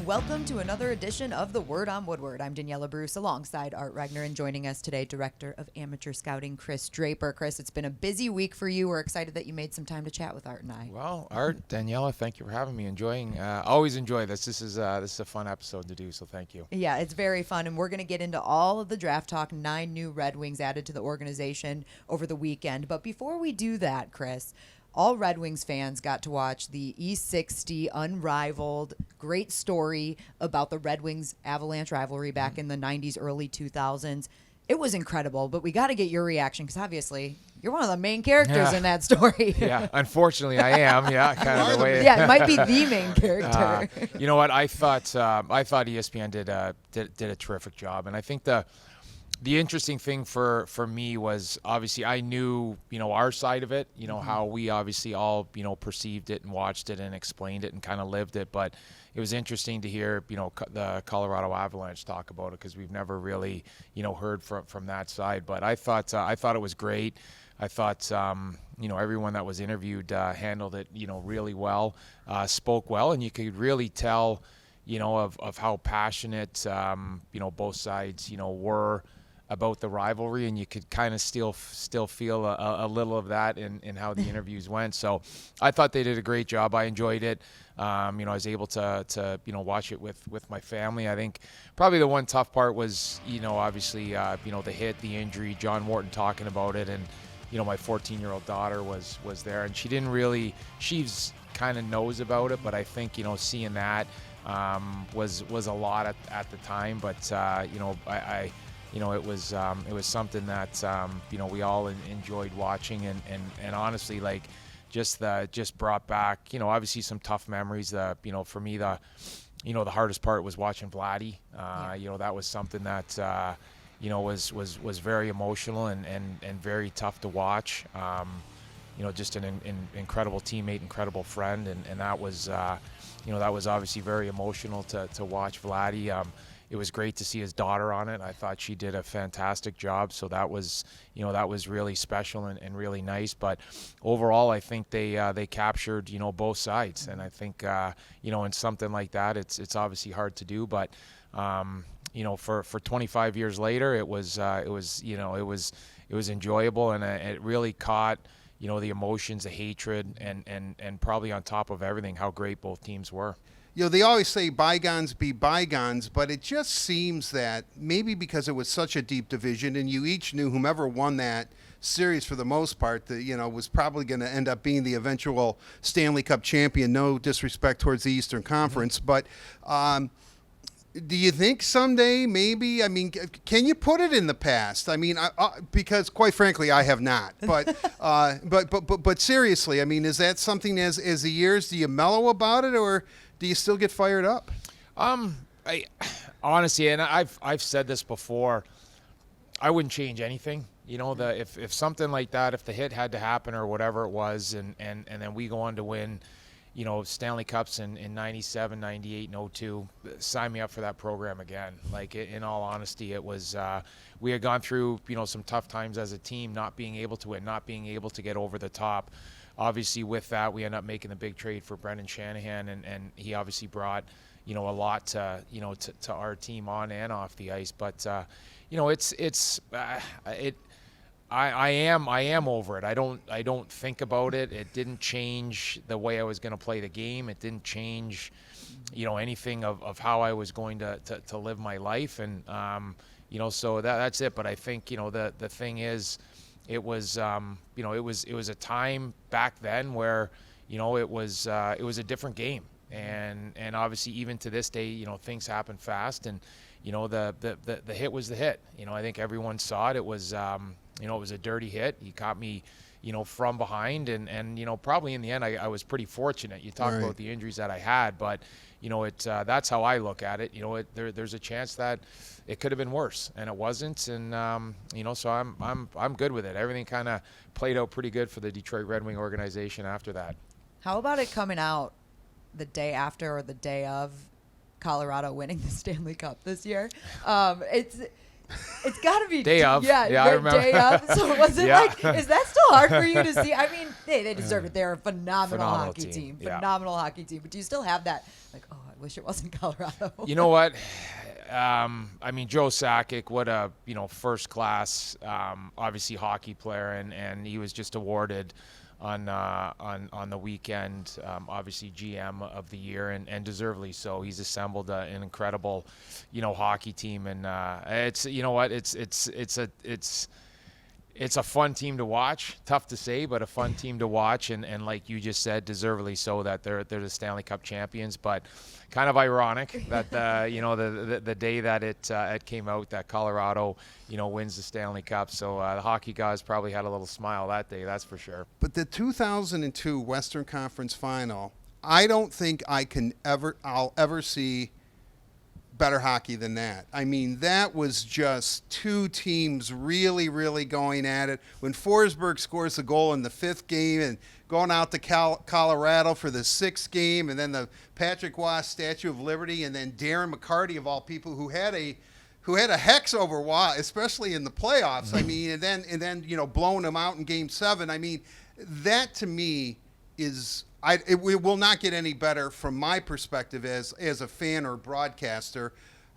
and welcome to another edition of The Word on Woodward. I'm Daniela Bruce alongside Art Regner, and joining us today, Director of Amateur Scouting, Kris Draper. Kris, it's been a busy week for you. We're excited that you made some time to chat with Art and I. Well, Art, Daniela, thank you for having me. Always enjoy this. This is a fun episode to do, so thank you. Yeah, it's very fun, and we're going to get into all of the draft talk. 9 new Red Wings added to the organization over the weekend. But before we do that, Kris, all Red Wings fans got to watch the E60 Unrivaled, great story about the Red Wings-Avalanche rivalry back in the 90s, early 2000s. It was incredible, but we got to get your reaction because obviously you're one of the main characters in that story. Yeah, unfortunately I am. Yeah, kind of the way. Yeah, it might be the main character. You know what? I thought ESPN did a terrific job, and I think the interesting thing for me was obviously I knew, our side of it, how we obviously all, perceived it and watched it and explained it and kind of lived it. But it was interesting to hear, the Colorado Avalanche talk about it because we've never really, heard from that side. But I thought it was great. I thought, everyone that was interviewed handled it, really well, spoke well, and you could really tell, of how passionate, both sides, were about the rivalry, and you could kind of still feel a little of that in how the interviews went. So I thought they did a great job. I enjoyed it. I was able to watch it with my family. I think probably the one tough part was, obviously, the hit, the injury, John Morton talking about it, and, my 14-year-old daughter was there, and she's kind of knows about it, but I think, seeing that was a lot at the time. But, it was something that we all enjoyed watching, and honestly, like just brought back obviously some tough memories. For me, the hardest part was watching Vladdy. That was something that was very emotional and very tough to watch. Just an incredible teammate, incredible friend, and that was obviously very emotional to watch Vladdy. It was great to see his daughter on it. I thought she did a fantastic job. So that was really special and really nice. But overall, I think they captured, both sides. And I think, in something like that, it's obviously hard to do. But, for 25 years later, it was enjoyable, and it really caught, the emotions, the hatred, and probably on top of everything, how great both teams were. They always say bygones be bygones, but it just seems that maybe because it was such a deep division and you each knew whomever won that series for the most part, that, was probably going to end up being the eventual Stanley Cup champion. No disrespect towards the Eastern Conference, but do you think someday maybe, can you put it in the past? Because quite frankly, I have not. But but seriously, is that something as the years, do you mellow about it, or do you still get fired up? I honestly, and I've said this before, I wouldn't change anything. If something like that, if the hit had to happen or whatever it was, and then we go on to win, Stanley Cups in 97, 98, and 02, sign me up for that program again. Like, in all honesty, it was, we had gone through, some tough times as a team, not being able to win, not being able to get over the top. Obviously, with that, we ended up making the big trade for Brendan Shanahan, and he obviously brought, a lot to our team on and off the ice. But, I am over it. I don't think about it. It didn't change the way I was going to play the game. It didn't change, anything of how I was going to live my life. And, so that's it. But I think, the thing is, it was, it was a time back then where, it was a different game. And obviously, even to this day, things happen fast. And, the hit was the hit. I think everyone saw it. It was, it was a dirty hit. He caught me, from behind. And probably in the end, I was pretty fortunate. You talk about the injuries that I had, but, that's how I look at it. There's a chance that it could have been worse, and it wasn't. And, so I'm good with it. Everything kind of played out pretty good for the Detroit Red Wing organization after that. How about it coming out the day after or the day of Colorado winning the Stanley Cup this year? It's got to be day of. Yeah, I remember. Day of. So was it is that still hard for you to see? They deserve it. They're a phenomenal hockey team. Yeah. Phenomenal hockey team. But do you still have that, I Wish it wasn't Colorado. You know what? I mean, Joe Sakic, what a first class, obviously hockey player, and he was just awarded on the weekend, obviously GM of the year, and deservedly so. He's assembled an incredible, hockey team, and it's it's a fun team to watch. Tough to say, but a fun team to watch, and like you just said, deservedly so that they're the Stanley Cup champions. But kind of ironic that the day that it came out that Colorado wins the Stanley Cup. So the hockey guys probably had a little smile that day, that's for sure. But the 2002 Western Conference Final, I don't think I'll ever see better hockey than that. I mean, that was just two teams really, really going at it. When Forsberg scores the goal in the 5th game and going out to Colorado for the 6th game, and then the Patrick Waugh Statue of Liberty, and then Darren McCarty, of all people, who had a hex over Waugh, especially in the playoffs. I mean, and then blowing him out in Game 7. I mean, that to me is it will not get any better from my perspective as a fan or broadcaster.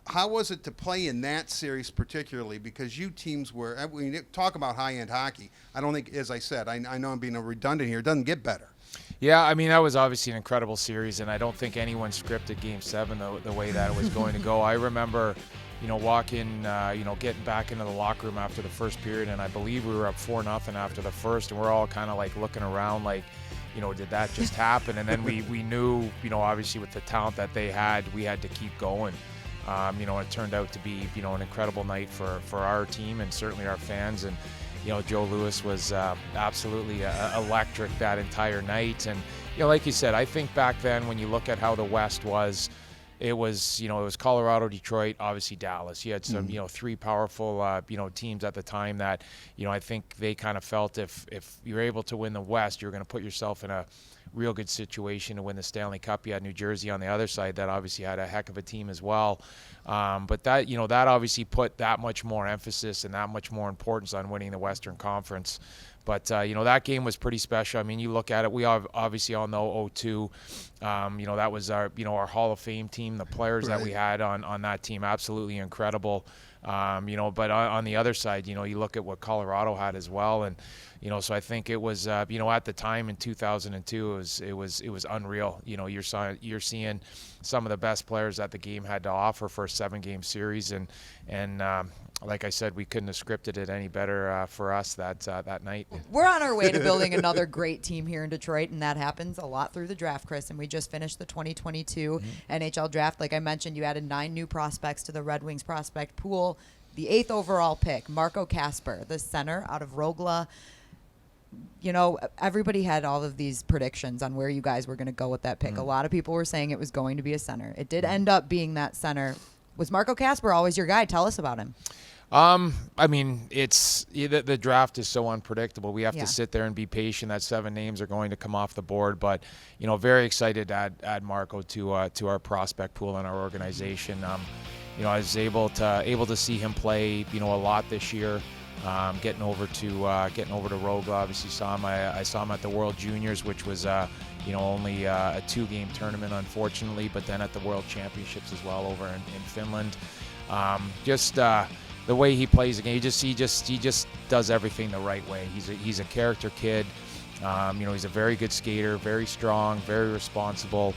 How was it to play in that series particularly? Because you teams were, when you talk about high-end hockey, I don't think, as I said, I know I'm being redundant here, it doesn't get better. Yeah, I mean, that was obviously an incredible series, and I don't think anyone scripted Game 7 the way that it was going to go. I remember, walking, getting back into the locker room after the first period, and I believe we were up 4-0 after the first, and we're all kind of like looking around like, did that just happen? And then we knew, obviously with the talent that they had, we had to keep going. It turned out to be, an incredible night for our team and certainly our fans. And, Joe Louis was absolutely electric that entire night. And, like you said, I think back then when you look at how the West was, it was Colorado, Detroit, obviously Dallas. You had some, 3 powerful, teams at the time that, I think they kind of felt if you're able to win the West, you're going to put yourself in a real good situation to win the Stanley Cup. You had New Jersey on the other side that obviously had a heck of a team as well. But that, that obviously put that much more emphasis and that much more importance on winning the Western Conference. But, that game was pretty special. I mean, you look at it, we obviously all know 0-2. That was our Hall of Fame team, the players that we had on that team, absolutely incredible. But on the other side, you look at what Colorado had as well. And, so I think it was, at the time in 2002, it was unreal. You're seeing some of the best players that the game had to offer for a 7-game series. And like I said, we couldn't have scripted it any better for us that night. We're on our way to building another great team here in Detroit, and that happens a lot through the draft, Kris. And we just finished the 2022 NHL draft. Like I mentioned, you added 9 new prospects to the Red Wings prospect pool. The 8th overall pick, Marco Kasper, the center out of Rogla. Everybody had all of these predictions on where you guys were going to go with that pick. A lot of people were saying it was going to be a center. It did end up being that center. Was Marco Kasper always your guy? Tell us about him. I mean, the draft is so unpredictable. We have to sit there and be patient that 7 names are going to come off the board. But, very excited to add Marco to our prospect pool and our organization. I was able to see him play, a lot this year. Getting over to Rogla, obviously I saw him at the World Juniors, which was only a 2-game tournament, unfortunately, but then at the World Championships as well over in Finland. The way he plays the game, he just does everything the right way. He's a character kid. He's a very good skater, very strong, very responsible.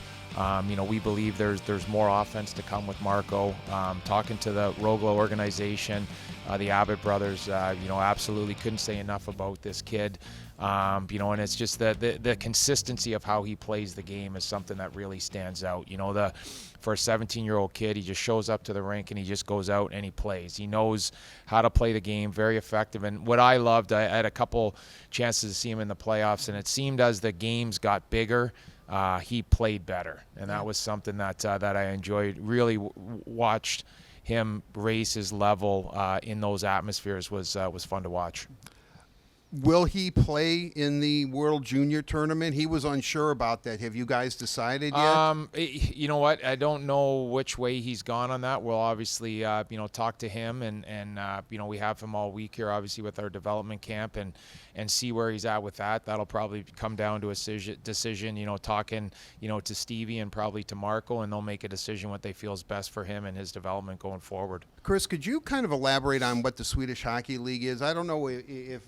We believe there's more offense to come with Marco. Talking to the Rogla organization, the Abbott brothers, absolutely couldn't say enough about this kid. And it's just the consistency of how he plays the game is something that really stands out. For a 17-year-old kid, he just shows up to the rink and he just goes out and he plays. He knows how to play the game, very effective. And what I loved, I had a couple chances to see him in the playoffs, and it seemed as the games got bigger, he played better. And that was something that I enjoyed. Really watched him raise his level in those atmospheres was fun to watch. Will he play in the World Junior Tournament? He was unsure about that. Have you guys decided yet? You know what? I don't know which way he's gone on that. We'll obviously, talk to him and we have him all week here, obviously, with our development camp and see where he's at with that. That'll probably come down to a decision, talking, to Stevie and probably to Marco, and they'll make a decision what they feel is best for him and his development going forward. Kris, could you kind of elaborate on what the Swedish Hockey League is? I don't know if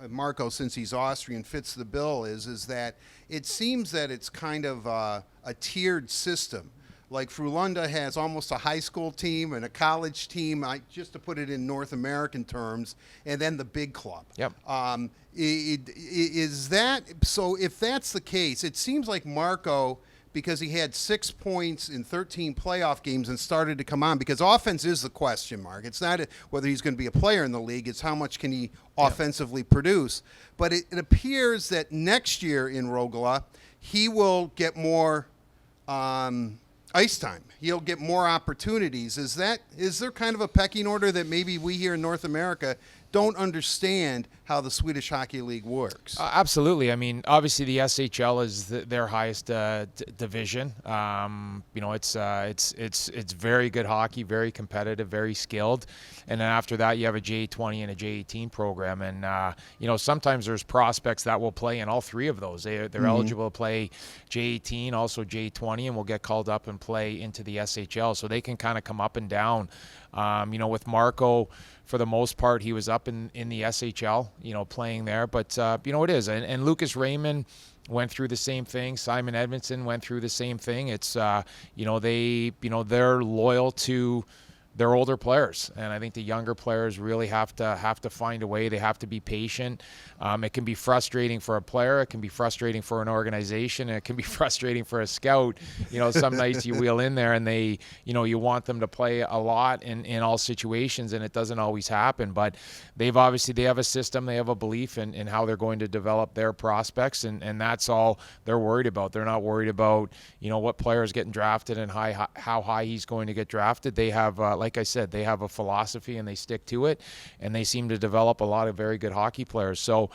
Marco, since he's Austrian, fits the bill. Is that it seems that it's kind of a tiered system. Like Frölunda has almost a high school team and a college team, just to put it in North American terms, and then the big club. Yep. Is that so? If that's the case, it seems like Marco, because he had 6 points in 13 playoff games and started to come on, because offense is the question mark. It's not whether he's going to be a player in the league. It's how much can he offensively produce. But it appears that next year in Rogla, he will get more ice time. He'll get more opportunities. Is there kind of a pecking order that maybe we here in North America don't understand how the Swedish Hockey League works? Absolutely. I mean, obviously the SHL is their highest division. It's very good hockey, very competitive, very skilled. And then after that, you have a J20 and a J18 program. And, sometimes there's prospects that will play in all three of those. They're eligible to play J18, also J20, and will get called up and play into the SHL. So they can kind of come up and down. With Marco, for the most part, he was up in the SHL, playing there. But, it is. And Lucas Raymond went through the same thing. Simon Edmondson went through the same thing. It's, they're loyal to their older players, and I think the younger players really have to find a way. They have to be patient. It can be frustrating for a player. It can be frustrating for an organization. And it can be frustrating for a scout. Some nights you wheel in there and they, you want them to play a lot in all situations, and it doesn't always happen. But they have a system. They have a belief in how they're going to develop their prospects, and that's all they're worried about. They're not worried about what player is getting drafted and how high he's going to get drafted. They have like I said, they have a philosophy and they stick to it, and they seem to develop a lot of very good hockey players. So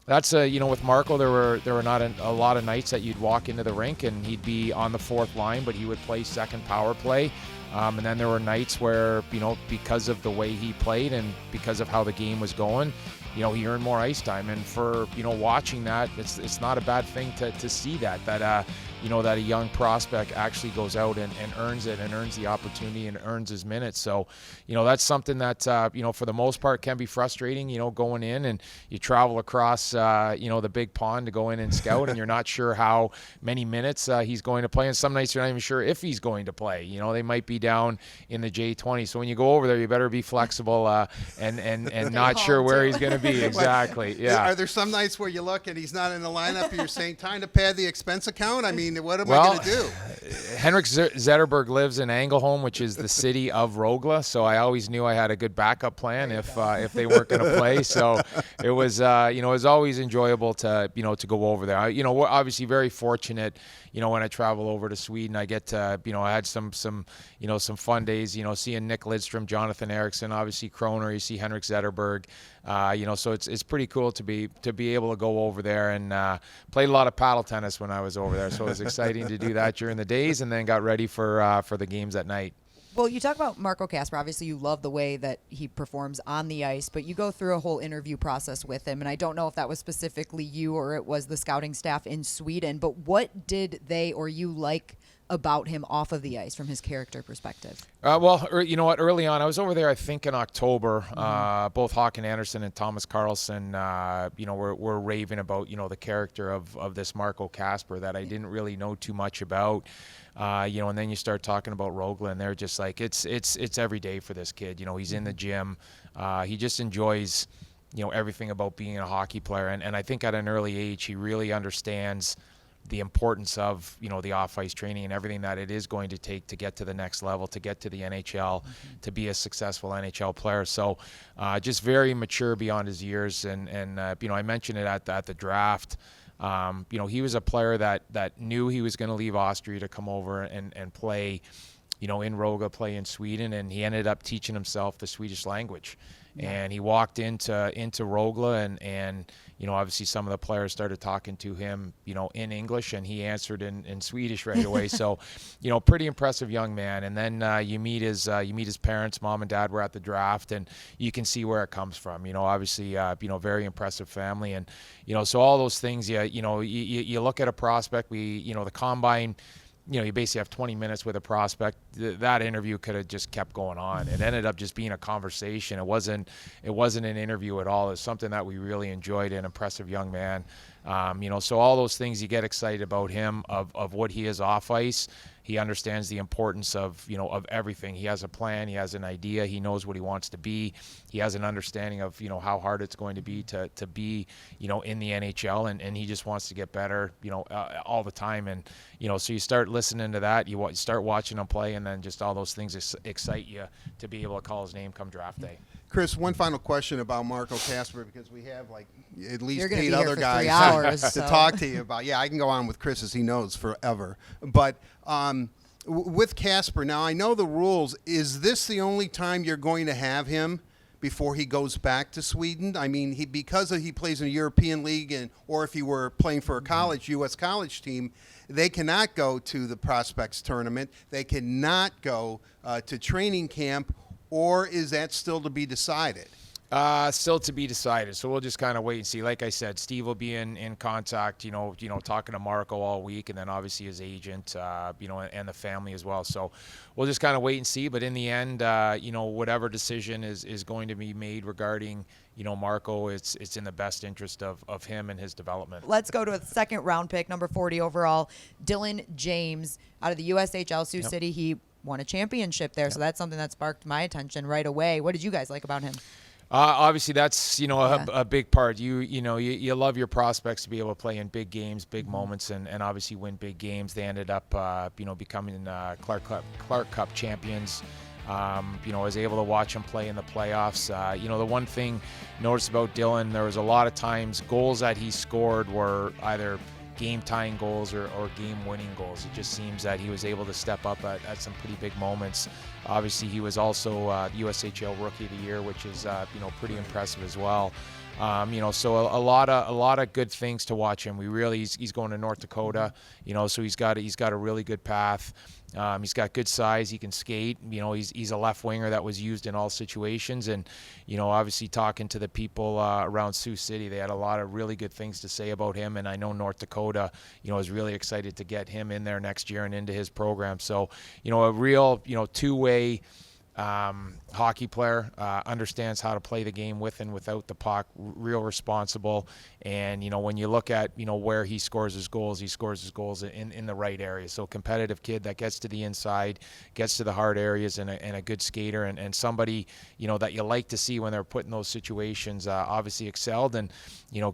that's with Marco, there were not a lot of nights that you'd walk into the rink and he'd be on the fourth line, but he would play second power play. And then there were nights where, because of the way he played and because of how the game was going, he earned more ice time. And for, watching that, it's not a bad thing to see that a young prospect actually goes out and earns it and earns the opportunity and earns his minutes. So, that's something that, for the most part can be frustrating, going in and you travel across, the big pond to go in and scout and you're not sure how many minutes he's going to play. And some nights you're not even sure if he's going to play. They might be down in the J20. So when you go over there, you better be flexible and not sure where he's going to be. Exactly. Yeah. Are there some nights where you look and he's not in the lineup and you're saying, time to pad the expense account? I mean, what am I going to do? Henrik Zetterberg lives in Ängelholm, which is the city of Rogla. So I always knew I had a good backup plan if they weren't going to play. So it was, it was always enjoyable to go over there. We're obviously very fortunate. When I travel over to Sweden, I get to, I had some fun days, seeing Nick Lidstrom, Jonathan Eriksson, obviously Kroner, you see Henrik Zetterberg, so it's pretty cool to be able to go over there and played a lot of paddle tennis when I was over there. So it was exciting to do that during the days and then got ready for the games at night. Well, you talk about Marco Kasper. Obviously, you love the way that he performs on the ice, but you go through a whole interview process with him, and I don't know if that was specifically you or it was the scouting staff in Sweden, but what did they or you like about him off of the ice from his character perspective? You know what? Early on, I was over there, I think, in October. Both Håkan Andersson and Thomas Karlsson, were raving about, the character of this Marco Kasper that I didn't really know too much about. And then you start talking about Rogla, and they're just like, it's every day for this kid. He's in the gym. He just enjoys, everything about being a hockey player. And I think at an early age, he really understands the importance of, the off-ice training and everything that it is going to take to get to the next level, to get to the NHL, to be a successful NHL player. So just very mature beyond his years. And I mentioned it at the draft. He was a player that knew he was going to leave Austria to come over and play, in Rogla, play in Sweden, and he ended up teaching himself the Swedish language. And he walked into Rogla, and obviously some of the players started talking to him, in English, and he answered in Swedish right away. So, pretty impressive young man. And then you meet his parents. Mom and dad were at the draft, and you can see where it comes from. Obviously, very impressive family, and so all those things. You look at a prospect. The combine. You basically have 20 minutes with a prospect. That interview could have just kept going on. It ended up just being a conversation. It wasn't an interview at all. It's something that we really enjoyed. An impressive young man. So all those things, you get excited about him, of what he is off ice. He understands the importance of everything. He has a plan. He has an idea. He knows what he wants to be. He has an understanding of how hard it's going to be to be in the NHL, and he just wants to get better all the time. And so you start listening to that. You start watching him play, and then just all those things excite you to be able to call his name come draft day. Chris, one final question about Marco Kasper, because we have at least 8 other for guys 3 hours, to talk to you about. Yeah, I can go on with Chris, as he knows, forever. But with Kasper, now I know the rules. Is this the only time you're going to have him before he goes back to Sweden? I mean, because he plays in a European league, or if he were playing for a U.S. college team, they cannot go to the prospects tournament. They cannot go to training camp. Or is that still to be decided? Still to be decided. So we'll just kind of wait and see. Like I said, Steve will be in contact, talking to Marco all week, and then obviously his agent, and the family as well. So we'll just kind of wait and see. But in the end, whatever decision is going to be made regarding, Marco, it's in the best interest of him and his development. Let's go to a second round pick, number 40 overall, Dylan James out of the USHL Sioux City. He won a championship there, so that's something that sparked my attention right away. What did you guys like about him? Obviously, that's a big part. You love your prospects to be able to play in big games, big moments, and obviously win big games. They ended up becoming Clark Cup champions. I was able to watch him play in the playoffs. The one thing noticed about Dylan, there was a lot of times goals that he scored were either game-tying goals or game-winning goals. It just seems that he was able to step up at some pretty big moments. Obviously, he was also USHL Rookie of the Year, which is pretty impressive as well. So a lot of good things to watch him. He's going to North Dakota, so he's got a really good path. He's got good size. He can skate. He's a left winger that was used in all situations. And, obviously talking to the people around Sioux City, they had a lot of really good things to say about him. And I know North Dakota, is really excited to get him in there next year and into his program. So, a real, two-way hockey player, understands how to play the game with and without the puck, real responsible. And, when you look at, where he scores his goals in the right area. So competitive kid that gets to the inside, gets to the hard areas, and a good skater, and somebody, that you like to see when they're put in those situations, obviously excelled, and,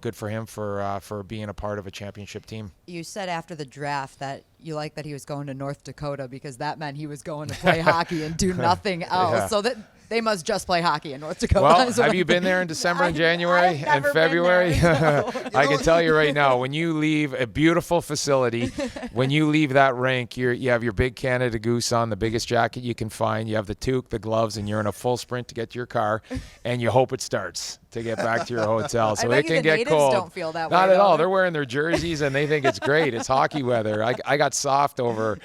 good for him for being a part of a championship team. You said after the draft that you liked that he was going to North Dakota because that meant he was going to play hockey and do nothing else. Yeah. So that they must just play hockey in North Dakota. Well, have you been there in December and January and February? I can tell you right now, when you leave a beautiful facility, when you leave that rink, you have your big Canada Goose on, the biggest jacket you can find. You have the toque, the gloves, and you're in a full sprint to get to your car, and you hope it starts to get back to your hotel. So it can get cold. Don't feel that Not way, at all. though. They're wearing their jerseys, and they think it's great. It's hockey weather. I got soft over,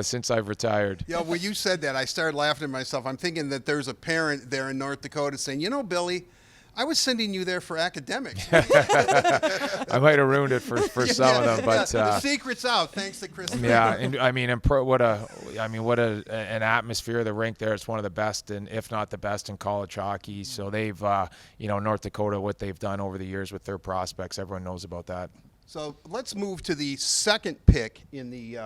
since I've retired. Yeah, when you said that, I started laughing at myself. I'm thinking that there's a parent there in North Dakota saying, Billy, I was sending you there for academics. I might have ruined it for some of them, but the secret's out thanks to Kris Draper. Yeah, and what an atmosphere of the rink there. It's one of the best, and if not the best, in college hockey. So they've North Dakota, what they've done over the years with their prospects, everyone knows about that. So let's move to the second pick in the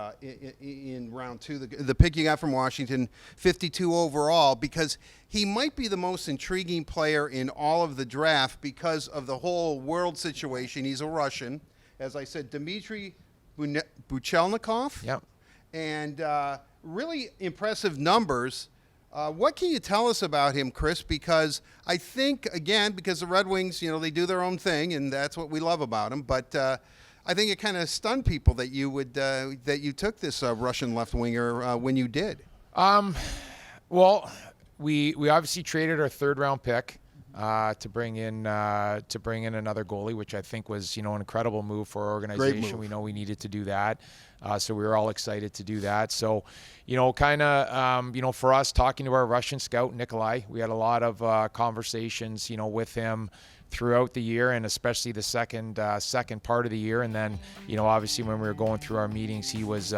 in round two, the pick you got from Washington, 52 overall, because he might be the most intriguing player in all of the draft because of the whole world situation. He's a Russian, as I said, Dmitri Buchelnikov. Yep. And really impressive numbers. What can you tell us about him, Kris? Because I think, again, because the Red Wings, they do their own thing, and that's what we love about them. But I think it kind of stunned people that you took this Russian left winger when you did. Well, we obviously traded our third round pick to bring in another goalie, which I think was an incredible move for our organization. Great move. We know we needed to do that, so we were all excited to do that. So, kind of for us, talking to our Russian scout Nikolai, we had a lot of conversations with him throughout the year, and especially the second part of the year. And then obviously when we were going through our meetings, he was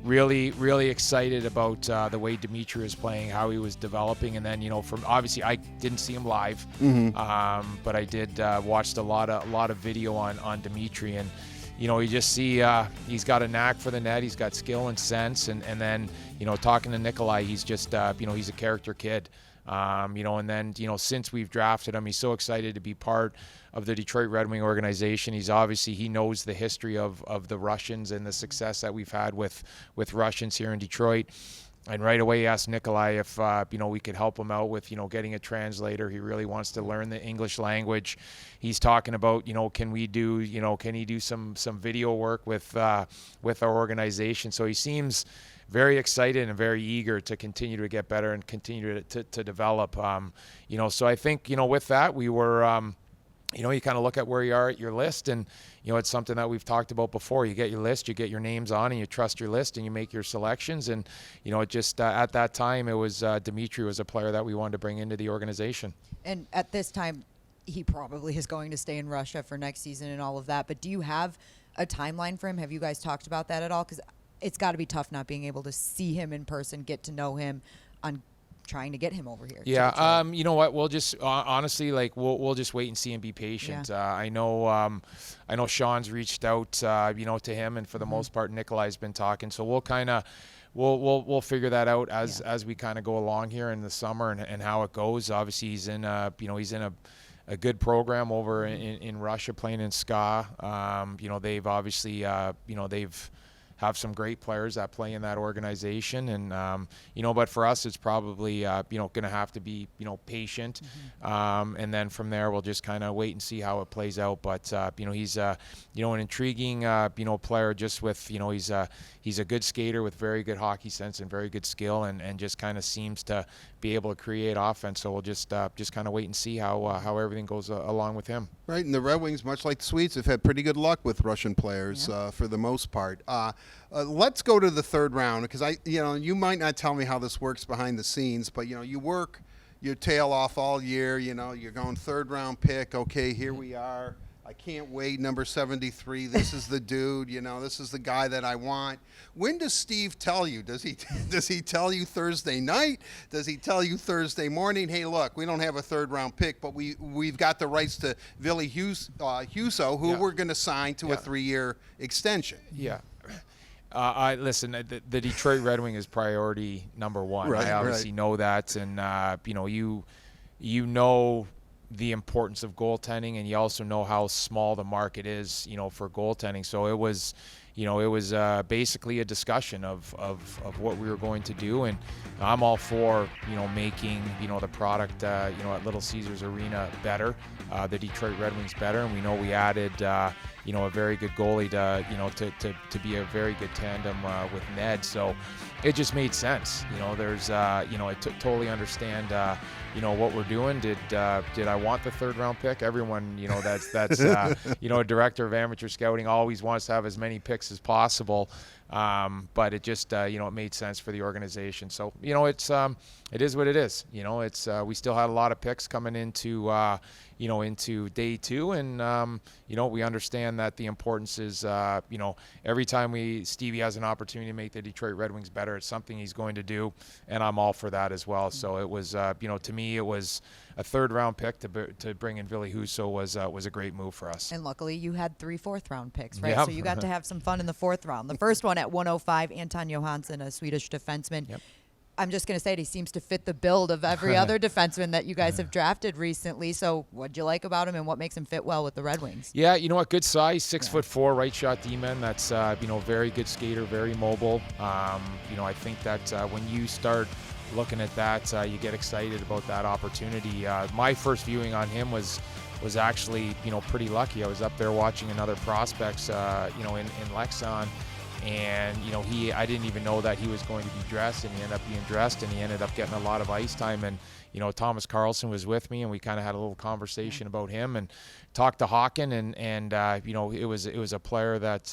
really excited about the way Dmitri was playing, how he was developing. And then from obviously I didn't see him live, but I did watched a lot of video on Dmitri, and you just see he's got a knack for the net, he's got skill and sense, and then talking to Nikolai, he's just he's a character kid. And then, since we've drafted him, he's so excited to be part of the Detroit Red Wing organization. He knows the history of the Russians and the success that we've had with Russians here in Detroit. And right away he asked Nikolai if, we could help him out with, getting a translator. He really wants to learn the English language. He's talking about, can he do some video work with our organization? So he seems very excited and very eager to continue to get better and continue to develop. So I think, with that, we were, you kind of look at where you are at your list, and, it's something that we've talked about before. You get your list, you get your names on, and you trust your list, and you make your selections. And, it just, at that time, it was Dmitri was a player that we wanted to bring into the organization. And at this time, he probably is going to stay in Russia for next season and all of that. But do you have a timeline for him? Have you guys talked about that at all? Because it's got to be tough not being able to see him in person, get to know him, on trying to get him over here. Yeah, you know what? We'll just honestly, we'll just wait and see and be patient. Yeah. I know Sean's reached out, to him, and for the most part, Nikolai's been talking. So we'll kind of we'll figure that out as we kind of go along here in the summer and how it goes. Obviously, he's in a good program over in Russia, playing in SKA. They've obviously they've have some great players that play in that organization, and but for us it's probably going to have to be patient, and then from there we'll just kind of wait and see how it plays out. But he's an intriguing player, just with he's a good skater with very good hockey sense and very good skill, and just kind of seems to be able to create offense. So we'll just kind of wait and see how everything goes along with him. Right, and the Red Wings, much like the Swedes, have had pretty good luck with Russian players for the most part. Let's go to the third round, because you might not tell me how this works behind the scenes, but you work your tail off all year. You're going third round pick. Okay, here we are. I can't wait. Number 73. This is the dude. This is the guy that I want. When does Steve tell you? Does he tell you Thursday night? Does he tell you Thursday morning? Hey, look, we don't have a third round pick, but we've got the rights to Ville Husso, who we're going to sign to a 3-year extension. Yeah. Listen, the Detroit Red Wing is priority number one. Right, I obviously know that, and you know the importance of goaltending, and you also know how small the market is, for goaltending. So it was basically a discussion of what we were going to do, and I'm all for making the product at Little Caesars Arena better, the Detroit Red Wings better, and we know we added a very good goalie to be a very good tandem with Ned. So it just made sense. There's I totally understand what we're doing. Did I want the third round pick? Everyone that's a director of amateur scouting always wants to have as many picks as possible. But it just it made sense for the organization. So it is what it is. We still had a lot of picks coming into into day two, and we understand that the importance is every time Stevie has an opportunity to make the Detroit Red Wings better, it's something he's going to do, and I'm all for that as well. So it was to me it was a third round pick to bring in Ville Husso was a great move for us. And luckily you had 3 fourth-round picks, right? Yep. So you got to have some fun in the fourth round. The first one at 105, Anton Johansson, a Swedish defenseman. Yep. I'm just going to say it, he seems to fit the build of every other defenseman that you guys have drafted recently. So what'd you like about him, and what makes him fit well with the Red Wings? Yeah, you know what? Good size, 6'4", right shot D-man. That's very good skater, very mobile. I think that when you start looking at that, you get excited about that opportunity. My first viewing on him was actually pretty lucky. I was up there watching another prospects in Lexon. And I didn't even know that he was going to be dressed, and he ended up being dressed, and he ended up getting a lot of ice time. And Thomas Carlson was with me, and we kind of had a little conversation about him and talked to Hawken, and it was a player that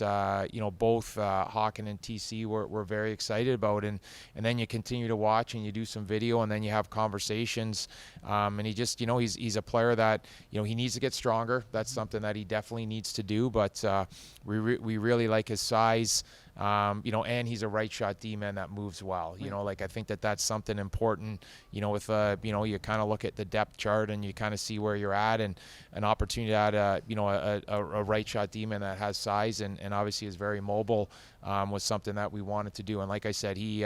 both Hawken and TC were very excited about, and then you continue to watch and you do some video, and then you have conversations, and he just he's a player that he needs to get stronger. That's something that he definitely needs to do, but we really like his size. And he's a right shot D-man that moves well. I think that's something important. With you kind of look at the depth chart and you kind of see where you're at, and an opportunity to add a right shot D-man that has size and obviously is very mobile was something that we wanted to do. And like I said, he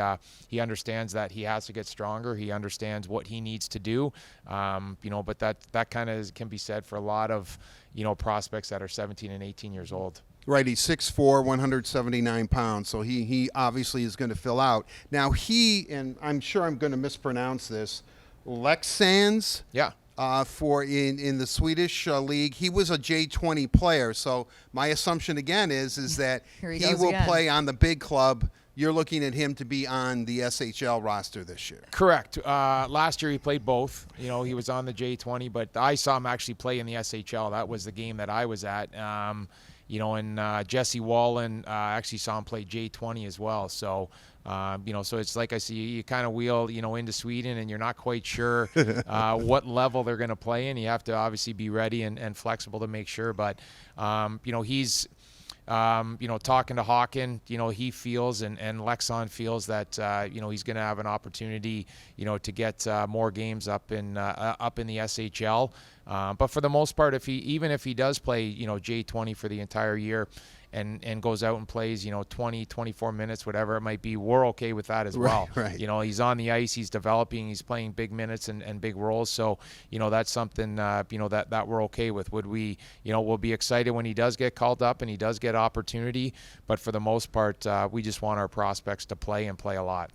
understands that he has to get stronger. He understands what he needs to do. But that kind of can be said for a lot of prospects that are 17 and 18 years old. Right, he's 6'4", 179 pounds, so he obviously is going to fill out. Now and I'm sure I'm going to mispronounce this, Leksands. Yeah. For in the Swedish league, he was a J20 player. So my assumption again is that he will play on the big club. You're looking at him to be on the SHL roster this year. Correct. Last year he played both. He was on the J20, but I saw him actually play in the SHL. That was the game that I was at. And Jesse Wallen actually saw him play J20 as well. So, so it's like I see you kind of wheel, into Sweden, and you're not quite sure what level they're going to play in. You have to obviously be ready and flexible to make sure. But, he's, talking to Hawken, he feels and Lexon feels that, he's going to have an opportunity, to get more games up in the SHL. But for the most part, even if he does play, J20 for the entire year and goes out and plays, 20, 24 minutes, whatever it might be, we're okay with that as well. Right. He's on the ice, he's developing, he's playing big minutes and big roles. So, that's something, that we're okay with. Would we, we'll be excited when he does get called up and he does get opportunity. But for the most part, we just want our prospects to play and play a lot.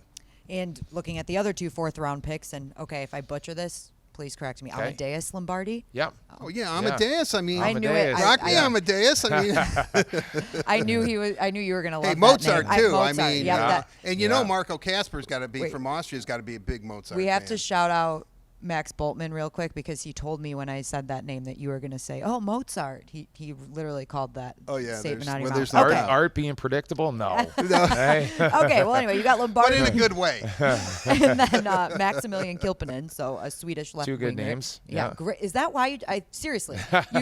And looking at the other 2 fourth-round picks, and okay, if I butcher this, please correct me. Okay. Amadeus Lombardi? Yeah. Oh, yeah, Amadeus. I mean, I knew it. Rock me, Amadeus. I mean, I knew you were going to love that Mozart, name. too. Mozart. I mean, and Marco Kasper's got to be, from Austria's got to be a big Mozart We have fan. to shout out Max Boltman real quick, because he told me when I said that name that you were going to say, "Oh, Mozart." He literally called that statement out of your mouth. No art being predictable? No. Okay, well, anyway, you got Lombardi. But in a good way. And then Maximilian Kilpinen, so a Swedish left winger. 2 good names. Yeah. Great. Is that why seriously,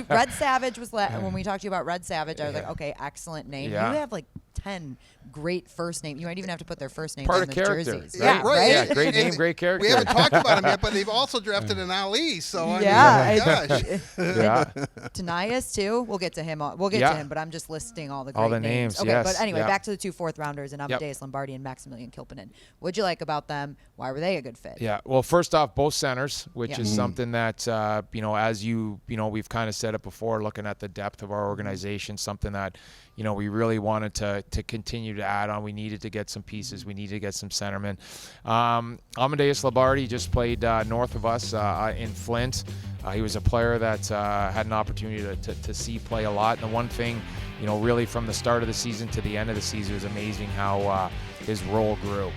Red Savage was when we talked to you about Red Savage, I was like, okay, excellent name. Yeah. You have like 10 great first names. You might even have to put their first names Part on of the character. jerseys. Yeah, right. Yeah, great name, great character. We haven't talked about him yet, but they've also drafted an Ali. So I mean, gosh. Yeah. Tnias too. We'll get to him. We'll get to him, but I'm just listing all the great names. Okay, yes. but anyway, Yeah. back to the 2 fourth-rounders and Amadeus Lombardi and Maximilian Kilpinen. What'd you like about them? Why were they a good fit? Yeah. Well, first off, both centers, which is something that as we've kind of said it before, looking at the depth of our organization, something that we really wanted to continue to add on. We needed to get some pieces. We needed to get some centermen. Amadeus Lombardi just played north of us in Flint. He was a player that had an opportunity to see play a lot. And the one thing, really from the start of the season to the end of the season, it was amazing how his role grew.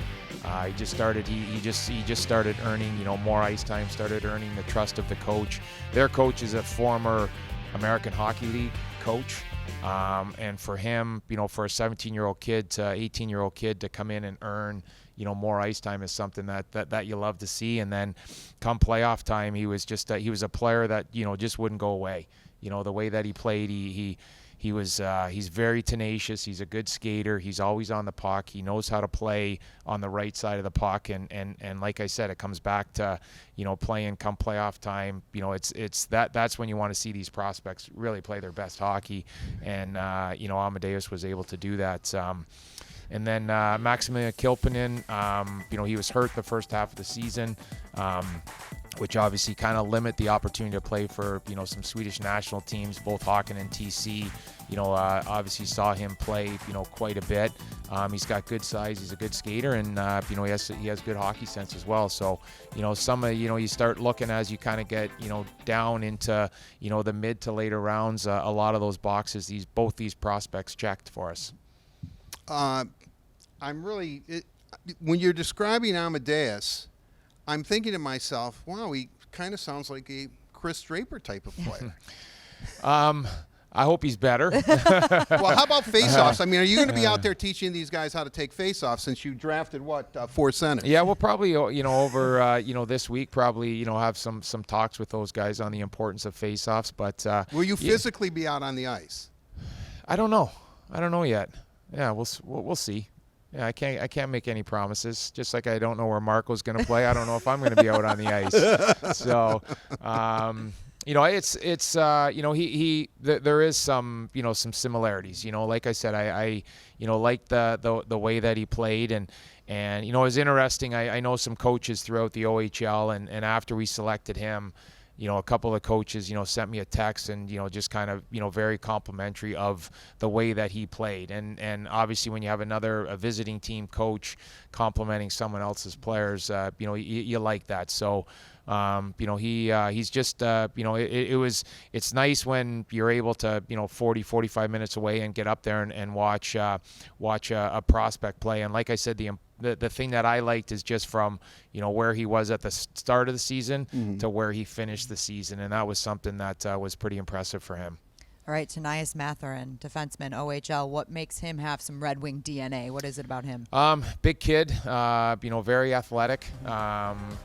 He just started earning, more ice time, started earning the trust of the coach. Their coach is a former American Hockey League coach. And for him, for a 17-year-old kid to 18-year-old kid to come in and earn, more ice time is something that you love to see. And then come playoff time, he was a player that, just wouldn't go away. The way that he played, he's very tenacious. He's a good skater. He's always on the puck. He knows how to play on the right side of the puck. And like I said, it comes back to, playing come playoff time. That's when you want to see these prospects really play their best hockey. And, Amadeus was able to do that. And then Maximilian Kilpinen, he was hurt the first half of the season, which obviously kind of limit the opportunity to play for, some Swedish national teams. Both Hawken and TC, obviously saw him play, quite a bit. He's got good size. He's a good skater, and, he has good hockey sense as well. So, you start looking as you kind of get, down into, the mid to later rounds, a lot of those boxes, both these prospects checked for us. When you're describing Amadeus, I'm thinking to myself, wow, he kind of sounds like a Kris Draper type of player. I hope he's better. Well, how about face-offs? I mean, are you going to be out there teaching these guys how to take face-offs since you drafted, 4 centers? Yeah, we'll probably, over, this week, probably, have some talks with those guys on the importance of face-offs. But will you physically be out on the ice? I don't know. I don't know yet. Yeah, we'll see. Yeah, I can't make any promises. Just like I don't know where Marco's going to play. I don't know if I'm going to be out on the ice. So, there is some similarities. Like I said, I like the way that he played, and it was interesting. I know some coaches throughout the OHL, and after we selected him, a couple of coaches, sent me a text and, just kind of, very complimentary of the way that he played. And obviously when you have a visiting team coach complimenting someone else's players, you like that. So, he's just, it's nice when you're able to, 45 minutes away and get up there and watch a prospect play. And like I said, the thing that I liked is just from, where he was at the start of the season to where he finished the season. And that was something that was pretty impressive for him. All right, Tnias Mathurin, defenseman, OHL. What makes him have some Red Wing DNA? What is it about him? Big kid, very athletic.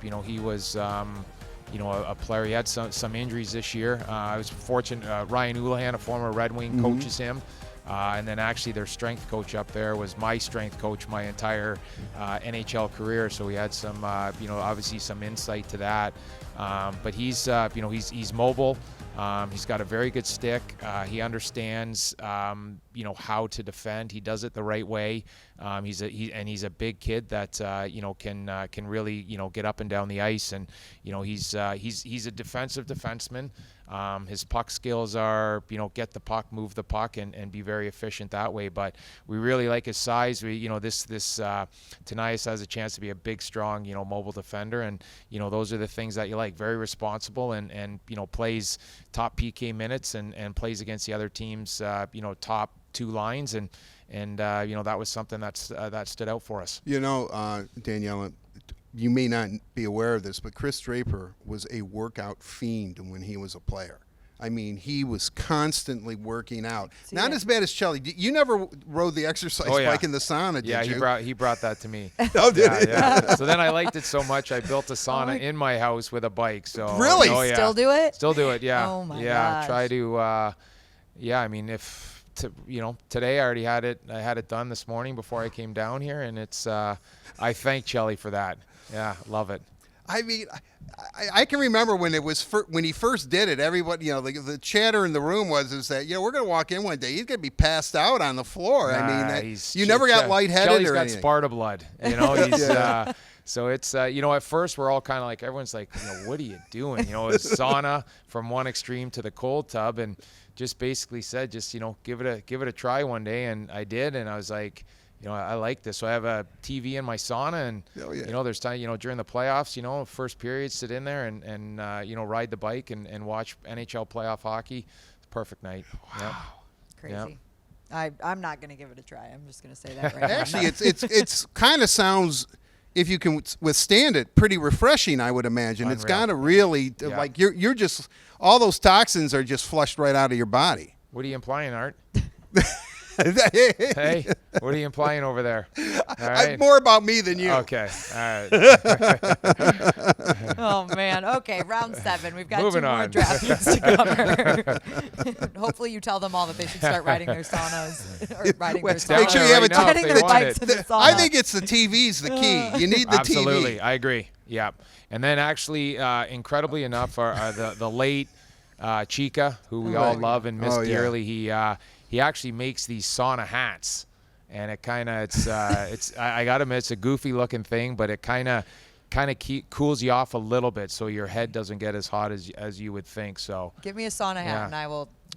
He was, a player. He had some injuries this year. I was fortunate. Ryan Houlihan, a former Red Wing, coaches him. And then actually their strength coach up there was my strength coach my entire NHL career. So we had some, obviously some insight to that. But he's mobile. He's got a very good stick. He understands, how to defend. He does it the right way. He's a big kid that can really get up and down the ice. And he's a defensive defenseman. His puck skills are get the puck, move the puck, and be very efficient that way. But we really like his size. Tnias has a chance to be a big, strong, mobile defender, and those are the things that you like. Very responsible and plays top PK minutes and plays against the other team's top 2 lines and that was something that stood out for us. Danielle, you may not be aware of this, but Kris Draper was a workout fiend when he was a player. I mean, he was constantly working out. Not as bad as Chelly. You never rode the exercise bike in the sauna, did you? Yeah, he brought that to me. Oh, did he? Yeah. So then I liked it so much, I built a sauna in my house with a bike. So really? Oh, yeah. Still do it? Still do it, yeah. Oh, my gosh. Try to, I mean, today I already had it. I had it done this morning before I came down here, and it's. I thank Chelly for that. Yeah, love it. I mean, I can remember when it was when he first did it. Everybody, the chatter in the room is that we're going to walk in one day, he's going to be passed out on the floor. I mean, you never got lightheaded Chelly's or got anything. Sparta blood. He's. So it's, at first we're all kind of like, everyone's like, what are you doing? It's sauna from one extreme to the cold tub, and just basically said, give it a try one day. And I did. And I was like, I like this. So I have a TV in my sauna, and, there's time, during the playoffs, first period, sit in there and ride the bike and watch NHL playoff hockey. It's a perfect night. Wow. Yep. Crazy. Yep. I'm not going to give it a try. I'm just going to say that right now. Actually, it's kind of sounds, if you can withstand it, pretty refreshing, I would imagine. Unreal. It's got to really, like, you're just, all those toxins are just flushed right out of your body. What are you implying, Art? Hey, what are you implying over there? All right. More about me than you. Okay. All right. Oh, man. Okay, round 7. We've got Moving 2 more on. draft picks to cover. Hopefully you tell them all that they should start riding their saunas. Or riding their saunas. Make sure you have a Getting their bikes to the sauna. I think it's the TV's the key. You need the TV. Absolutely. I agree. Yeah. And then actually, incredibly enough, are the late Chica, who we all love and miss dearly, he actually makes these sauna hats, and it kind of I got to admit, it's a goofy looking thing, but it kind of cools you off a little bit, so your head doesn't get as hot as you would think. So give me a sauna hat, and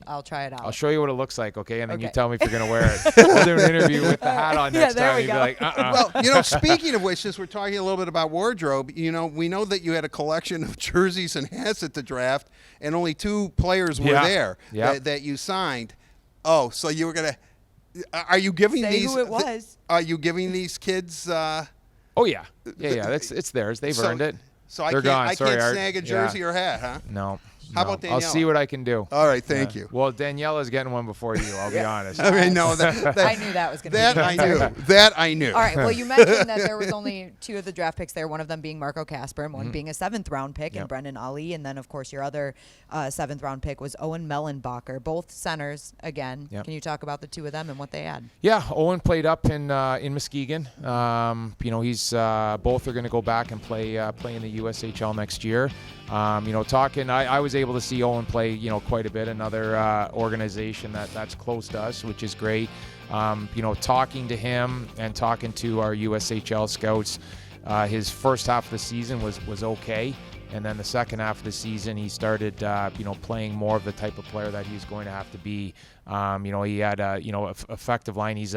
I'll try it out. I'll show you what it looks like, okay? And then you tell me if you're gonna wear it. We'll do an interview with the hat on next time. You'll be like, Well, speaking of which, since we're talking a little bit about wardrobe, we know that you had a collection of jerseys and hats at the draft, and only 2 players were there that you signed. Oh, so you were gonna Are you giving Say these? who it was. Are you giving these kids? Oh yeah. It's theirs. They've earned it. So I They're can't. gone. I Sorry, can't Art. snag a jersey or hat, huh? No. How no. about I'll see Daniela? what I can do. All right, thank you. Well, Daniela's getting one before you. I'll be honest. I mean, no, that I knew that was going to be that the I answer. knew. That I knew. All right. Well, you mentioned that there was only 2 of the draft picks there, one of them being Marco Kasper and one being a 7th-round pick, and Brendan Ali. And then, of course, your other 7th-round pick was Owen Mellenbacher, both centers again. Yep. Can you talk about the 2 of them and what they had? Yeah, Owen played up in Muskegon. He's both are going to go back and play in the USHL next year. I was able to see Owen play, quite a bit. Another organization that's close to us, which is great. Talking to him and talking to our USHL scouts, his first half of the season was okay. And then the second half of the season, he started, playing more of the type of player that he's going to have to be. He had a, effective line. He's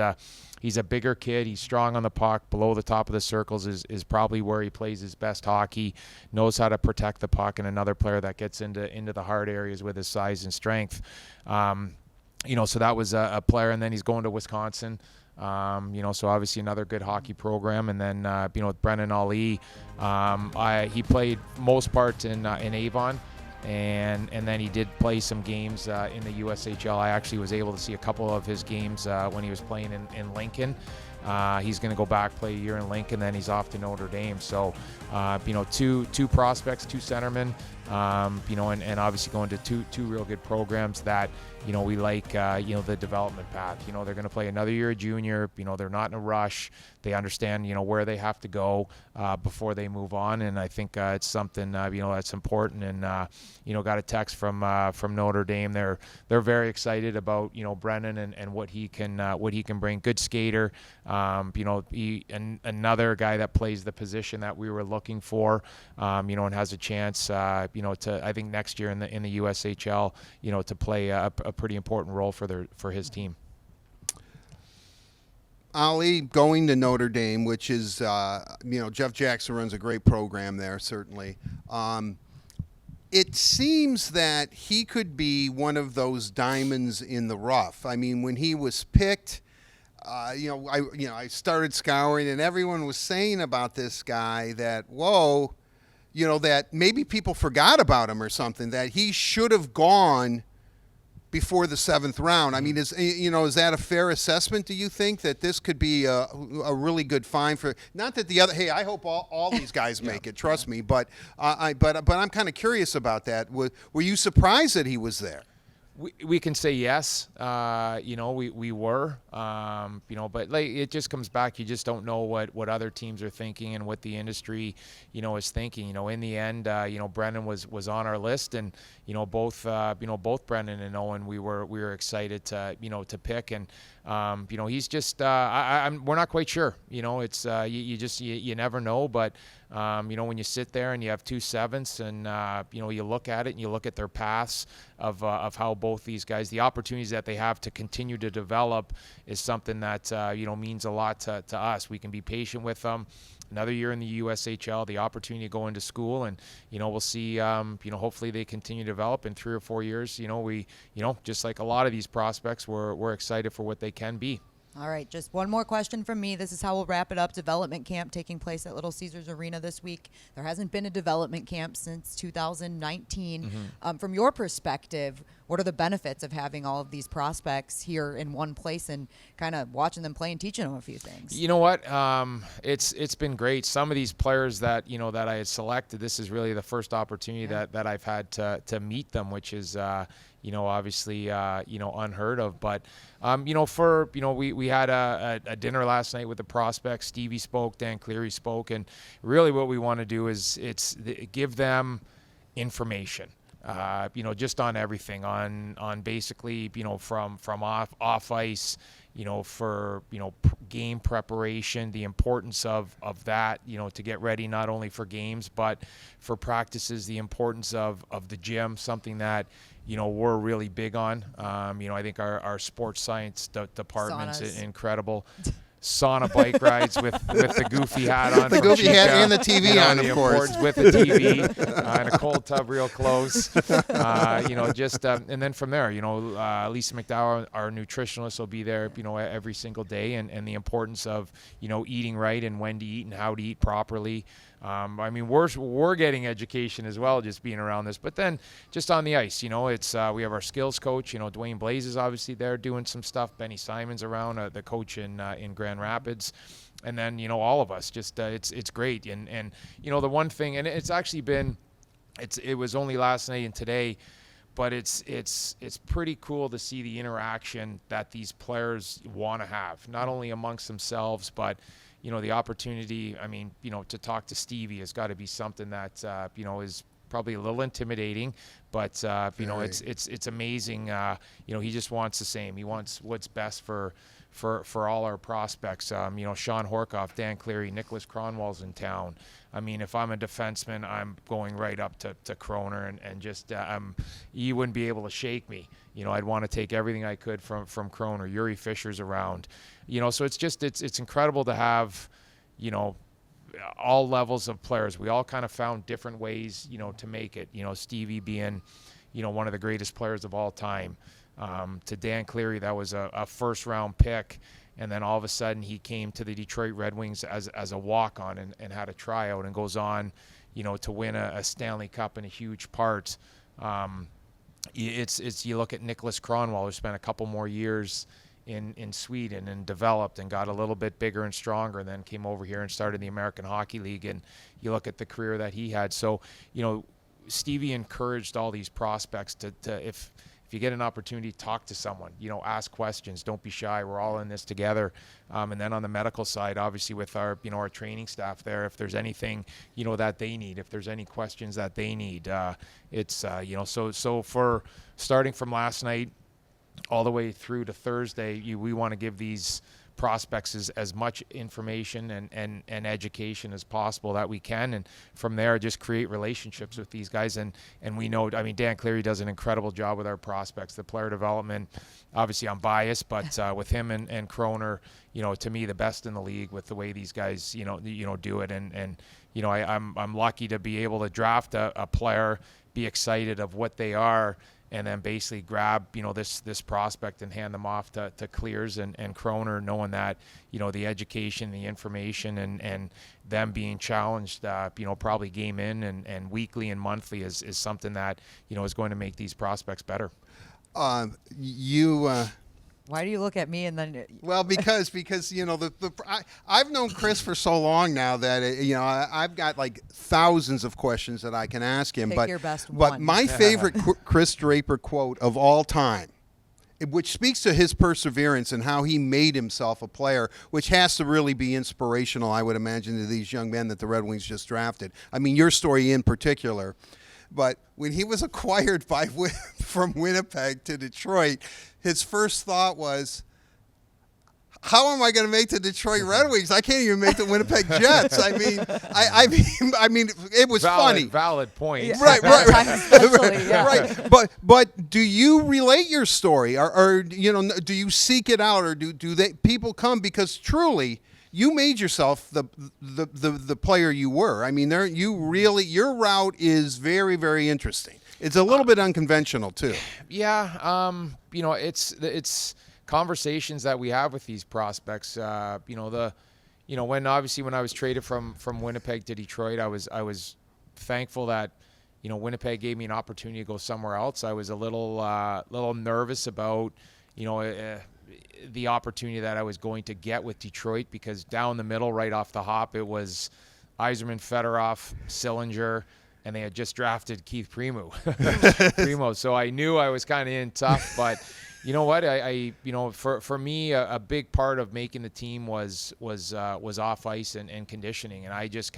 a bigger kid. He's strong on the puck. Below the top of the circles is probably where he plays his best hockey. Knows how to protect the puck, and another player that gets into the hard areas with his size and strength. So that was a player, and then he's going to Wisconsin. So obviously another good hockey program, and then with Brendan Ali, he played most part in Avon, and then he did play some games in the USHL. I actually was able to see a couple of his games when he was playing in Lincoln. He's going to go back, play a year in Lincoln, then he's off to Notre Dame. So, two prospects, 2 centermen, and obviously going to two real good programs that, we like, the development path. They're going to play another year of junior. They're not in a rush. They understand, where they have to go before they move on. And I think it's something, that's important. And, got a text from Notre Dame. They're very excited about, Brennan and what he can bring. Good skater. Another guy that plays the position that we were looking for, and has a chance, to, I think next year in the USHL, to play a pretty important role for his team. Ali going to Notre Dame, which is, Jeff Jackson runs a great program there, certainly. It seems that he could be one of those diamonds in the rough. I mean, when he was picked, I started scouring, and everyone was saying about this guy that, whoa, that maybe people forgot about him or something, that he should have gone before the 7th round. I mean, is that a fair assessment? Do you think that this could be a really good find for? Not that the other. Hey, I hope all these guys make it. Trust me, but I'm kind of curious about that. Were you surprised that he was there? We can say yes, we were, but like, it just comes back. You just don't know what other teams are thinking and what the industry, is thinking. In the end, Brendan was on our list, and both Brendan and Owen, we were excited to pick, and he's just we're not quite sure. It's you never know, but when you sit there and you have 2 7ths, and you look at it and you look at their paths of how both these guys, the opportunities that they have to continue to develop, is something that means a lot to us. We can be patient with them. Another year in the USHL, the opportunity to go into school, and we'll see. Hopefully they continue to develop in 3 or 4 years. We just like a lot of these prospects, we're excited for what they can be. All right, just one more question from me. This is how we'll wrap it up. Development camp taking place at Little Caesars Arena this week. There hasn't been a development camp since 2019. From your perspective, what are the benefits of having all of these prospects here in one place and kind of watching them play and teaching them a few things? You know what? It's been great. Some of these players that that I had selected, this is really the first opportunity that I've had to meet them, which is obviously unheard of. But we had a dinner last night with the prospects. Stevie spoke, Dan Cleary spoke, and really what we want to do is give them information. Just on everything, on basically, from off ice, for, game preparation, the importance of that, to get ready not only for games, but for practices, the importance of the gym, something that, we're really big on. I think our sports science department's incredible. sauna bike rides with the goofy hat on. The goofy hat and the TV on, of course. With the TV and a cold tub real close. And then from there, Lisa McDowell, our nutritionist, will be there, every single day, and the importance of, eating right and when to eat and how to eat properly. We're getting education as well, just being around this. But then just on the ice, it's we have our skills coach. Dwayne Blaze is obviously there doing some stuff. Benny Simon's around, the coach in Grand Rapids, and then all of us. Just it's great. And the one thing, and it's actually been, it was only last night and today, but it's pretty cool to see the interaction that these players want to have, not only amongst themselves, but the opportunity, to talk to Stevie has got to be something that, is probably a little intimidating, but, it's amazing. He just wants the same. He wants what's best for all our prospects. Sean Horkoff, Dan Cleary, Nicholas Cronwall's in town. If I'm a defenseman, I'm going right up to Kroner and just, you wouldn't be able to shake me. I'd want to take everything I could from Kroner. Yuri Fisher's around. So it's incredible to have, all levels of players. We all kind of found different ways, to make it. Stevie being, one of the greatest players of all time. To Dan Cleary, that was a first-round pick. And then all of a sudden he came to the Detroit Red Wings as a walk-on and had a tryout and goes on, to win a Stanley Cup in a huge part. You look at Nicholas Cronwall, who spent a couple more years in Sweden and developed and got a little bit bigger and stronger, and then came over here and started the American Hockey League. And you look at the career that he had. So, Stevie encouraged all these prospects to if you get an opportunity, talk to someone, ask questions, don't be shy. We're all in this together. And then on the medical side, obviously with our, our training staff there, if there's anything, that they need, if there's any questions that they need, so for starting from last night all the way through to Thursday, we want to give these prospects as much information and education as possible that we can, and from there just create relationships with these guys. And we know, Dan Cleary does an incredible job with our prospects, the player development. Obviously I'm biased, but with him and Kroner, to me the best in the league with the way these guys do it. And I'm lucky to be able to draft a player, be excited of what they are, and then basically grab, this prospect and hand them off to Clears and Kroner, knowing that, the education, the information, and them being challenged, probably game in and weekly and monthly is something that, is going to make these prospects better. Why do you look at me and then? Well, because I've known Kris for so long now that I've got like thousands of questions that I can ask him. Pick your best but one. My favorite Kris Draper quote of all time, which speaks to his perseverance and how he made himself a player, which has to really be inspirational, I would imagine, to these young men that the Red Wings just drafted. Your story in particular. But when he was acquired from Winnipeg to Detroit, his first thought was, how am I going to make the Detroit Red Wings? I can't even make the Winnipeg Jets. It was funny. Valid point. Yeah. Right. Yeah. Right. But do you relate your story, or do you seek it out, or do people come because truly you made yourself the player you were? Your route is very, very interesting. It's a little bit unconventional too. Yeah. It's conversations that we have with these prospects. When I was traded from Winnipeg to Detroit, I was thankful that Winnipeg gave me an opportunity to go somewhere else. I was a little nervous about the opportunity that I was going to get with Detroit, because down the middle, right off the hop, it was Yzerman, Fedorov, Sillinger, and they had just drafted Keith Primo. So I knew I was kind of in tough, but you know what? For me, a big part of making the team was off ice and conditioning, and I just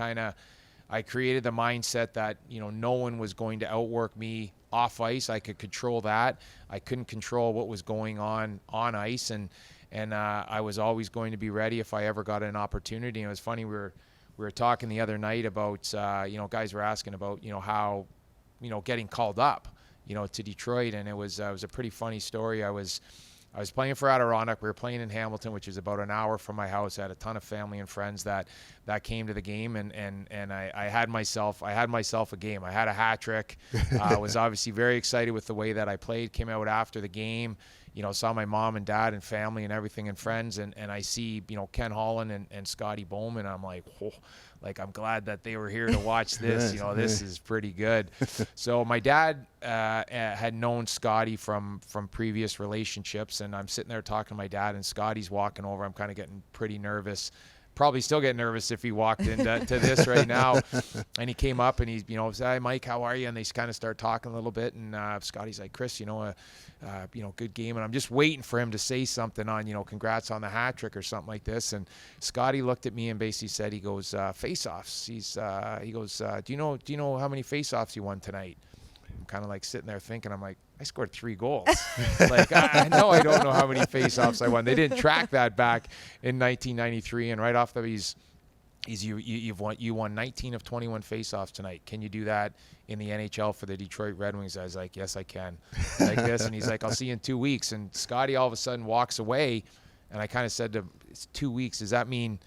I created the mindset that no one was going to outwork me off ice. I could control that. I couldn't control what was going on ice, and I was always going to be ready if I ever got an opportunity. And it was funny, we were talking the other night about guys were asking about how getting called up to Detroit, and it was a pretty funny story. I was I was playing for Adirondack. We were playing in Hamilton, which is about an hour from my house. I had a ton of family and friends that came to the game, and I had myself a game. I had a hat trick. I was obviously very excited with the way that I played. Came out after the game, saw my mom and dad and family and everything and friends, and I see, Ken Holland and Scotty Bowman. I'm like, whoa, like, I'm glad that they were here to watch this. This is pretty good. So my dad had known Scotty from previous relationships, and I'm sitting there talking to my dad, and Scotty's walking over. I'm kind of getting pretty nervous. Probably still get nervous if he walked into to this right now. And he came up and he's, said, "Hi, Mike, how are you?" And they kind of start talking a little bit. And Scotty's like, "Kris, good game." And I'm just waiting for him to say something on, congrats on the hat trick or something like this. And Scotty looked at me and basically said, he goes, "Face-offs." He goes, "Do you know how many face-offs you won tonight?" I'm kind of like sitting there thinking, I'm like, I scored 3 goals. Like, I know I don't know how many faceoffs I won. They didn't track that back in 1993. And right off the you won 19 of 21 faceoffs tonight. Can you do that in the NHL for the Detroit Red Wings? I was like, yes, I can. Like this. And he's like, I'll see you in 2 weeks. And Scotty all of a sudden walks away. And I kind of said to him, it's 2 weeks. Does that mean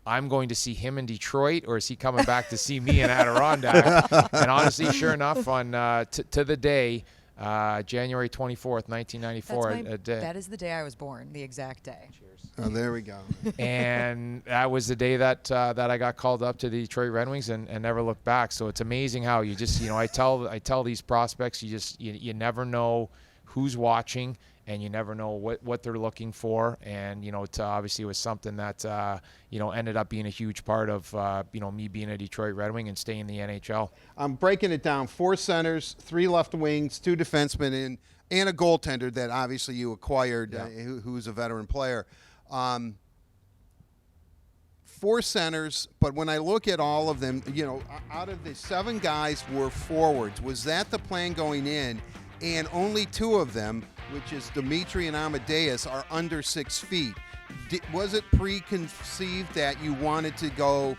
I'm going to see him in Detroit, or is he coming back to see me in Adirondack? And honestly, sure enough, on to the day, January 24th, 1994. That is the day I was born, the exact day. Cheers. Oh, there we go. And that was the day that I got called up to the Detroit Red Wings and never looked back. So it's amazing how you just, I tell these prospects, you never know who's watching, and you never know what they're looking for. And, obviously it was something that, ended up being a huge part of, me being a Detroit Red Wing and staying in the NHL. I'm breaking it down. 4 centers, 3 left wings, 2 defensemen, and a goaltender that obviously you acquired, who's a veteran player. 4 centers, but when I look at all of them, out of the 7 guys were forwards. Was that the plan going in? And only 2 of them, which is Dmitri and Amadeus, are under 6 feet. Was it preconceived that you wanted to go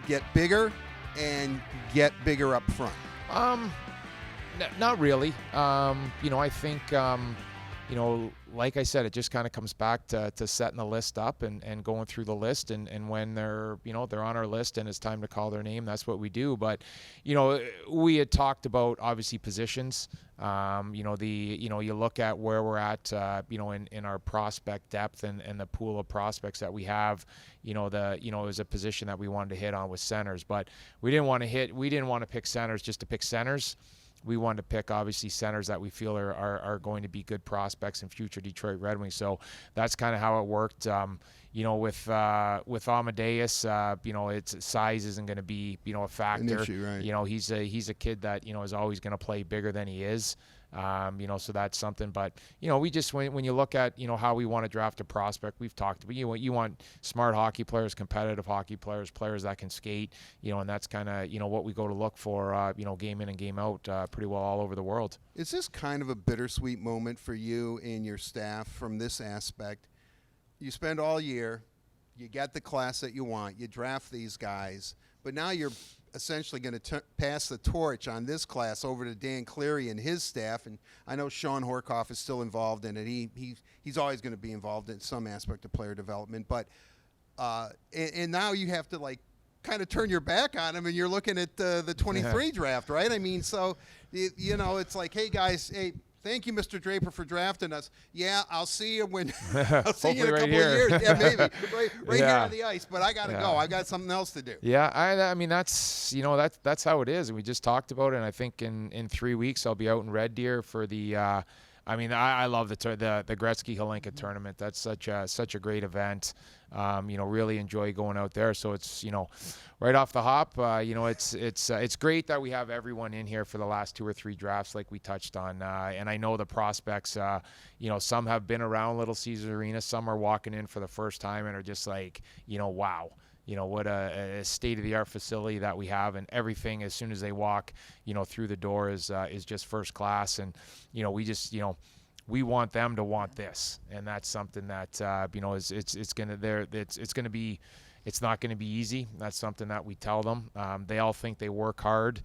get bigger and get bigger up front? Not really. I think, like I said, it just kind of comes back to setting the list up and going through the list, and when they're on our list and it's time to call their name, that's what we do. But, we had talked about obviously positions. You look at where we're at, in our prospect depth and the pool of prospects that we have, it was a position that we wanted to hit on with centers, but we didn't want to pick centers just to pick centers. We wanted to pick, obviously, centers that we feel are going to be good prospects in future Detroit Red Wings. So that's kind of how it worked. With Amadeus, its size isn't going to be, a factor. An issue, right? He's a kid that, is always going to play bigger than he is. So that's something. But, we just, when you look at, how we want to draft a prospect, we've talked about, you want smart hockey players, competitive hockey players, players that can skate, and that's kind of, what we go to look for, game in and game out pretty well all over the world. Is this kind of a bittersweet moment for you and your staff from this aspect? You spend all year, you get the class that you want, you draft these guys, but now you're essentially going to pass the torch on this class over to Dan Cleary and his staff. And I know Sean Horkoff is still involved in it. He's always going to be involved in some aspect of player development. But and now you have to kind of turn your back on him, and you're looking at the 23 draft, right? I mean, so it's like, hey guys, hey. Thank you, Mr. Draper, for drafting us. Yeah, I'll see you when I'll see you in a couple of years. Yeah, maybe right here on the ice. But I got to go. I got something else to do. Yeah, I mean that's that's how it is, and we just talked about it. And I think in 3 weeks I'll be out in Red Deer for the. I love the Gretzky Hlinka tournament. That's such a great event. Really enjoy going out there. So it's right off the hop. It's great that we have everyone in here for the last 2 or 3 drafts, like we touched on. And I know the prospects. Some have been around Little Caesars Arena. Some are walking in for the first time and are just like, wow. What a state-of-the-art facility that we have, and everything as soon as they walk, through the door is just first class. And, we just, we want them to want this. And that's something that, it's not going to be easy. That's something that we tell them. They all think they work hard.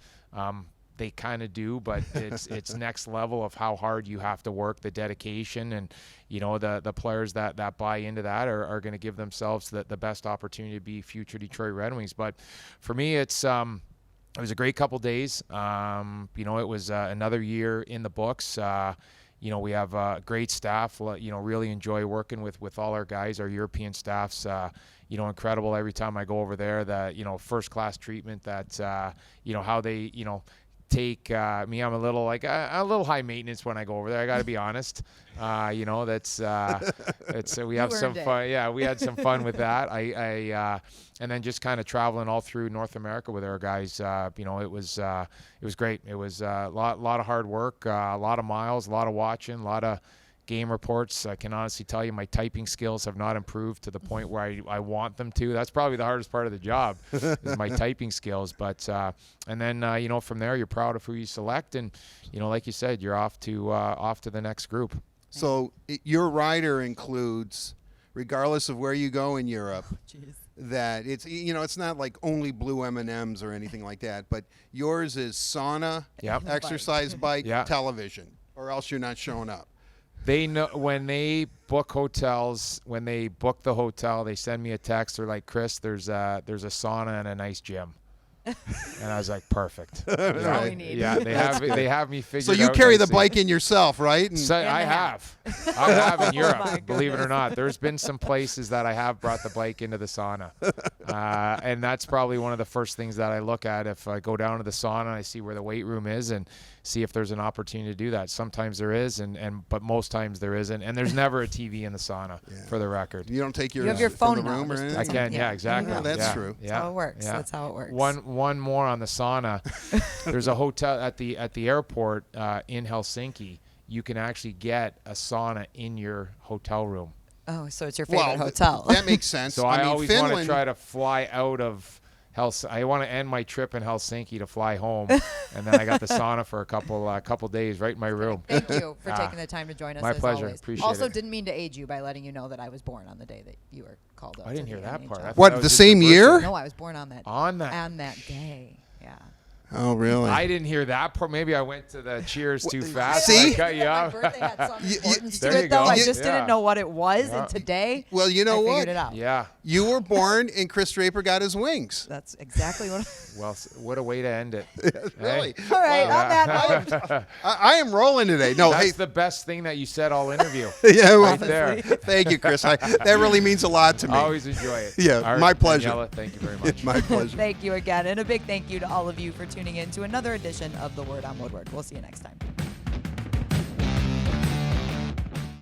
they kind of do, but it's next level of how hard you have to work, the dedication, and the players that buy into that are going to give themselves the best opportunity to be future Detroit Red Wings. But for me, it was a great couple days. It was another year in the books. We have a great staff. Really enjoy working with all our guys. Our European staff's incredible. Every time I go over there, first class treatment. That how they take me. I'm a little a little high maintenance when I go over there. I got to be honest. That's we have some fun. Yeah, we had some fun with that. And then just kind of traveling all through North America with our guys. It was great. It was a lot of hard work, a lot of miles, a lot of watching, a lot of game reports. I can honestly tell you my typing skills have not improved to the point where I want them to. That's probably the hardest part of the job is my typing skills. But and then from there you're proud of who you select, and like you said, you're off to the next group. So your rider includes, regardless of where you go in Europe, that it's not like only blue M&Ms or anything like that, but yours is sauna, exercise bike, television, or else you're not showing up. They know when they book hotels. When they book the hotel, they send me a text. They're like, "Kris, there's a sauna and a nice gym." And I was like, "Perfect." That's all we need. Yeah, they have me figured. So you out carry the nicely. bike in yourself, right? So I have in Europe. my Believe it or goodness. not, there's been some places that I have brought the bike into the sauna, and that's probably one of the first things that I look at if I go down to the sauna and I see where the weight room is and see if there's an opportunity to do that. Sometimes there is, but most times there isn't, and there's never a TV in the sauna. For the record, You don't take your You have your from phone the room now, or just anything? I can. Yeah, exactly. Yeah, that's true. Yeah. That's how it works. Yeah. That's how it works. One more on the sauna. There's a hotel at the airport in Helsinki. You can actually get a sauna in your hotel room. Oh, so it's your favorite Well, hotel. that makes sense. So I always want to Finland, try to fly out of I want to end my trip in Helsinki to fly home, and then I got the sauna for a couple days right in my room. Thank you for taking the time to join us. My as pleasure. Always. Appreciate also, it. didn't mean to age you by letting you know that I was born on the day that you were called up. I didn't to hear the that NHL. part. I thought What, that was the just same your year? birthday. No, I was born on that On that. day. Yeah. Oh, really? I didn't hear that part. Maybe I went to the cheers too fast. See? I cut you My off. birthday had some importance there to you it, though. go. I just Yeah. didn't know what it was, Yeah. and today Well, you know I what? figured it out. Yeah. You were born and Kris Draper got his wings. That's exactly what. Well, what a way to end it. Really? Hey? All right, Wow. on that note, I am rolling today. No, That's hey. the best thing that you said all interview. Yeah, well, Right there. thank you, Kris. That really means a lot to me. Always enjoy it. Yeah, All right, my pleasure. Daniela, thank you very much. My pleasure. thank you again, and a big thank you to all of you for tuning in to another edition of The Word on Woodward. We'll see you next time.